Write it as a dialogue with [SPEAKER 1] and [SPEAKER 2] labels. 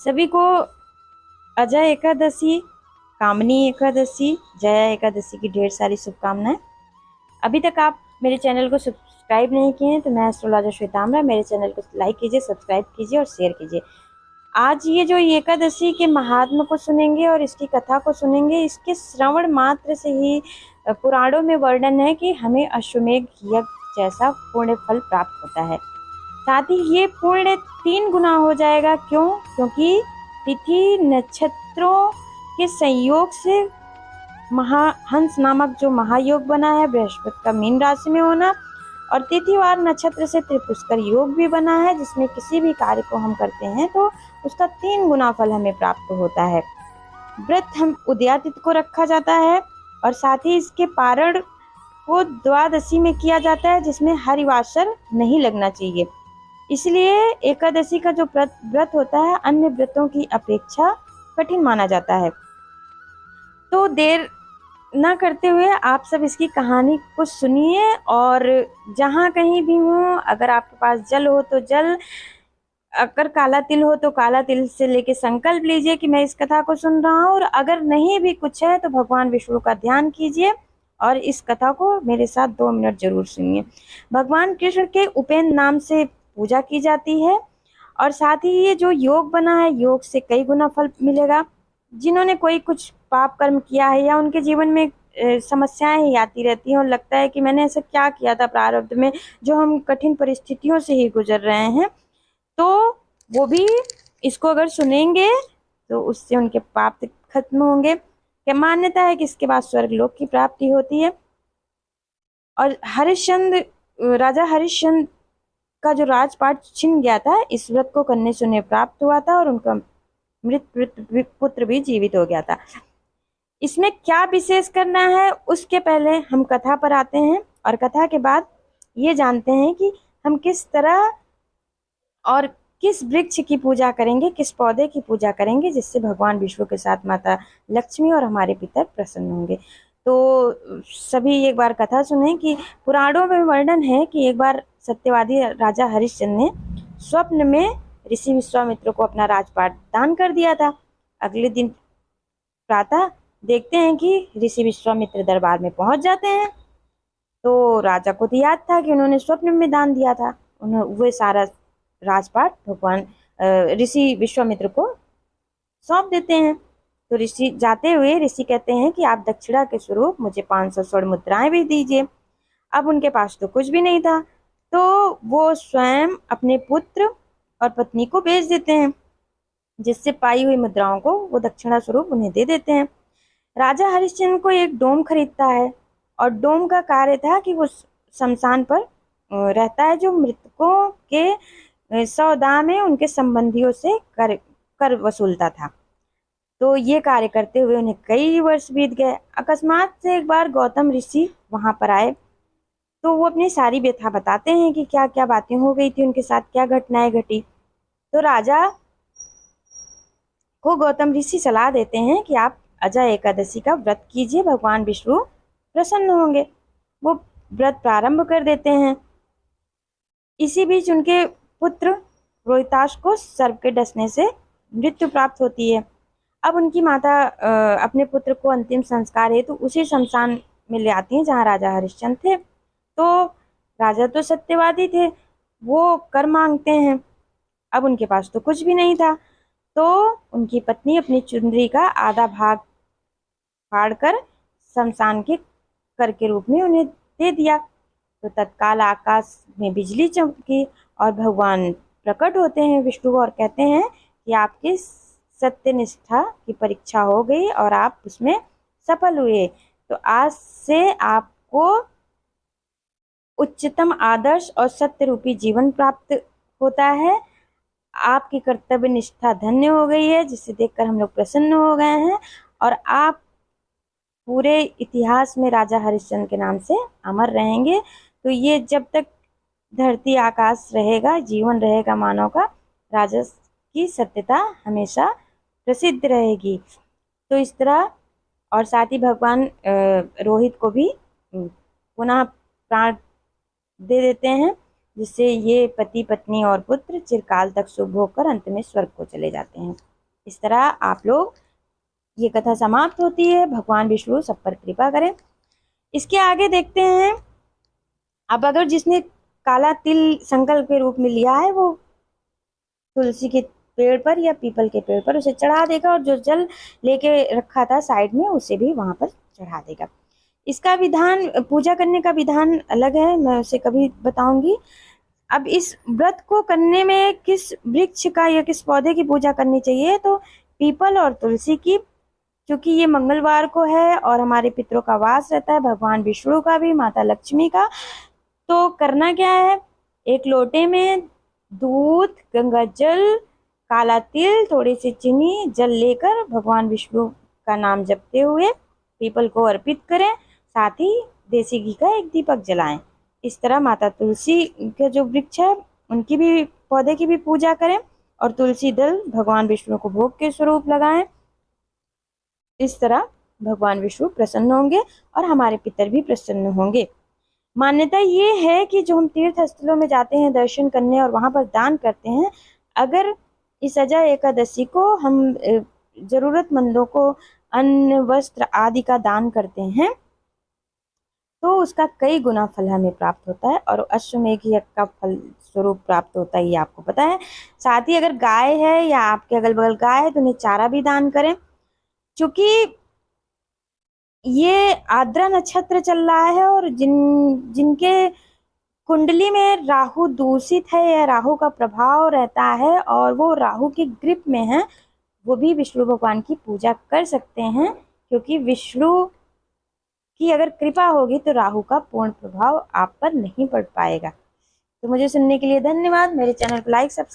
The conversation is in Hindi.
[SPEAKER 1] सभी को अजय एकादशी, कामनी एकादशी, जया एकादशी की ढेर सारी शुभकामनाएं। अभी तक आप मेरे चैनल को सब्सक्राइब नहीं किए हैं तो मैं एस्ट्रोलॉजर श्वेताम्बरा, मेरे चैनल को लाइक कीजिए, सब्सक्राइब कीजिए और शेयर कीजिए। आज ये जो एकादशी के महात्म को सुनेंगे और इसकी कथा को सुनेंगे, इसके श्रवण मात्र से ही पुराणों में वर्णन है कि हमें अश्वमेघ यज्ञ जैसा पुण्य फल प्राप्त होता है। साथ ही ये पुण्य 3 गुना हो जाएगा। क्यों? क्योंकि तिथि नक्षत्रों के संयोग से महाहंस नामक जो महायोग बना है, बृहस्पति का मीन राशि में होना, और तिथिवार नक्षत्र से त्रिपुष्कर योग भी बना है, जिसमें किसी भी कार्य को हम करते हैं तो उसका 3 गुना फल हमें प्राप्त होता है। व्रत हम उदयातिथि को रखा जाता है और साथ ही इसके पारण को द्वादशी में किया जाता है, जिसमें हरिवासर नहीं लगना चाहिए। इसलिए एकादशी का जो व्रत होता है अन्य व्रतों की अपेक्षा कठिन माना जाता है। तो देर ना करते हुए आप सब इसकी कहानी को सुनिए, और जहाँ कहीं भी हो, अगर आपके पास जल हो तो जल, अगर काला तिल हो तो काला तिल से लेके संकल्प लीजिए कि मैं इस कथा को सुन रहा हूँ, और अगर नहीं भी कुछ है तो भगवान विष्णु का ध्यान कीजिए और इस कथा को मेरे साथ 2 मिनट जरूर सुनिए। भगवान कृष्ण के उपेन्द्र नाम से पूजा की जाती है, और साथ ही ये जो योग बना है, योग से कई गुना फल मिलेगा। जिन्होंने कोई कुछ पाप कर्म किया है या उनके जीवन में समस्याएं ही आती रहती हैं और लगता है कि मैंने ऐसा क्या किया था प्रारब्ध में जो हम कठिन परिस्थितियों से ही गुजर रहे हैं, तो वो भी इसको अगर सुनेंगे तो उससे उनके पाप खत्म होंगे। क्या मान्यता है कि इसके बाद स्वर्ग लोक की प्राप्ति होती है। और राजा हरिश्चंद्र का जो राजपाट छिन गया था, इस व्रत को करने से उन्हें प्राप्त हुआ था और उनका मृत पुत्र भी जीवित हो गया था। इसमें क्या विशेष करना है उसके पहले हम कथा पर आते हैं, और कथा के बाद ये जानते हैं कि हम किस तरह और किस वृक्ष की पूजा करेंगे, किस पौधे की पूजा करेंगे, जिससे भगवान विष्णु के साथ माता लक्ष्मी और हमारे पितर प्रसन्न होंगे। तो सभी एक बार कथा सुने कि पुराणों में वर्णन है कि एक बार सत्यवादी राजा हरिश्चंद्र ने स्वप्न में ऋषि विश्वामित्र को अपना राजपाट दान कर दिया था। अगले दिन प्रातः देखते हैं कि ऋषि विश्वामित्र दरबार में पहुंच जाते हैं। तो राजा को तो याद था कि उन्होंने स्वप्न में दान दिया था। वे सारा राजपाट भगवान ऋषि विश्वामित्र को सौंप देते हैं। तो ऋषि जाते हुए ऋषि कहते हैं कि आप दक्षिणा के स्वरूप मुझे 500 स्वर्ण मुद्राएं भी दीजिए। अब उनके पास तो कुछ भी नहीं था, तो वो स्वयं अपने पुत्र और पत्नी को भेज देते हैं, जिससे पाई हुई मुद्राओं को वो दक्षिणा स्वरूप उन्हें दे देते हैं। राजा हरिश्चंद्र को एक डोम खरीदता है, और डोम का कार्य था कि वो शमशान पर रहता है, जो मृतकों के सौदा में उनके संबंधियों से कर वसूलता था। तो ये कार्य करते हुए उन्हें कई वर्ष बीत गए। अकस्मात से एक बार गौतम ऋषि वहां पर आए, तो वो अपनी सारी व्यथा बताते हैं कि क्या क्या बातें हो गई थी उनके साथ, क्या घटनाएं घटी। तो राजा को गौतम ऋषि सलाह देते हैं कि आप अजय एकादशी का व्रत कीजिए, भगवान विष्णु प्रसन्न होंगे। वो व्रत प्रारंभ कर देते हैं। इसी बीच उनके पुत्र रोहिताश को सर्प के डसने से मृत्यु प्राप्त होती है। अब उनकी माता अपने पुत्र को अंतिम संस्कार हेतु उसी शमशान में ले आती हैं जहाँ राजा हरिश्चंद्र थे। तो राजा तो सत्यवादी थे, वो कर मांगते हैं। अब उनके पास तो कुछ भी नहीं था, तो उनकी पत्नी अपनी चुंदरी का आधा भाग फाड़कर शमशान के कर के रूप में उन्हें दे दिया। तो तत्काल आकाश में बिजली चमकी और भगवान प्रकट होते हैं विष्णु और कहते हैं कि आपकी सत्यनिष्ठा की परीक्षा हो गई और आप उसमें सफल हुए। तो आज से आपको उच्चतम आदर्श और सत्य रूपी जीवन प्राप्त होता है। आपकी कर्तव्य निष्ठा धन्य हो गई है, जिसे देखकर हम लोग प्रसन्न हो गए हैं, और आप पूरे इतिहास में राजा हरिश्चंद्र के नाम से अमर रहेंगे। तो ये जब तक धरती आकाश रहेगा, जीवन रहेगा मानव का, राजा की सत्यता हमेशा प्रसिद्ध रहेगी। तो इस तरह, और साथ ही भगवान रोहित को भी पुनः प्राण दे देते हैं, जिससे ये पति पत्नी और पुत्र चिरकाल तक शुभ होकर अंत में स्वर्ग को चले जाते हैं। इस तरह आप लोग, ये कथा समाप्त होती है। भगवान विष्णु सब पर कृपा करें। इसके आगे देखते हैं। अब अगर जिसने काला तिल संकल्प के रूप में लिया है, वो तुलसी के पेड़ पर या पीपल के पेड़ पर उसे चढ़ा देगा, और जो जल लेके रखा था साइड में उसे भी वहां पर चढ़ा देगा। इसका विधान, पूजा करने का विधान अलग है, मैं उसे कभी बताऊंगी। अब इस व्रत को करने में किस वृक्ष का या किस पौधे की पूजा करनी चाहिए, तो पीपल और तुलसी की, क्योंकि ये मंगलवार को है और हमारे पितरों का वास रहता है, भगवान विष्णु का भी, माता लक्ष्मी का। तो करना क्या है, एक लोटे में दूध, गंगा जल, काला तिल, थोड़ी सी चीनी, जल लेकर भगवान विष्णु का नाम जपते हुए पीपल को अर्पित करें। साथ ही देसी घी का एक दीपक जलाएं। इस तरह माता तुलसी के जो वृक्ष है उनकी भी, पौधे की भी पूजा करें, और तुलसी दल भगवान विष्णु को भोग के स्वरूप लगाएं। इस तरह भगवान विष्णु प्रसन्न होंगे और हमारे पितर भी प्रसन्न होंगे। मान्यता ये है कि जो हम तीर्थ स्थलों में जाते हैं दर्शन करने और वहां पर दान करते हैं, अगर इस अजय एकादशी को हम जरूरतमंदों को अन्न, वस्त्र आदि का दान करते हैं, तो उसका कई गुना फल हमें प्राप्त होता है, और अश्वमेघ यज्ञ का फल स्वरूप प्राप्त होता है, ये आपको पता है। साथ ही अगर गाय है या आपके अगल बगल गाय है तो उन्हें चारा भी दान करें। क्योंकि ये आर्द्रा नक्षत्र चल रहा है, और जिनके कुंडली में राहु दूषित है या राहु का प्रभाव रहता है और वो राहु की ग्रिप में है, वो भी विष्णु भगवान की पूजा कर सकते हैं। क्योंकि विष्णु की अगर कृपा होगी तो राहु का पूर्ण प्रभाव आप पर नहीं पड़ पाएगा। तो मुझे सुनने के लिए धन्यवाद। मेरे चैनल को लाइक, सब्सक्राइब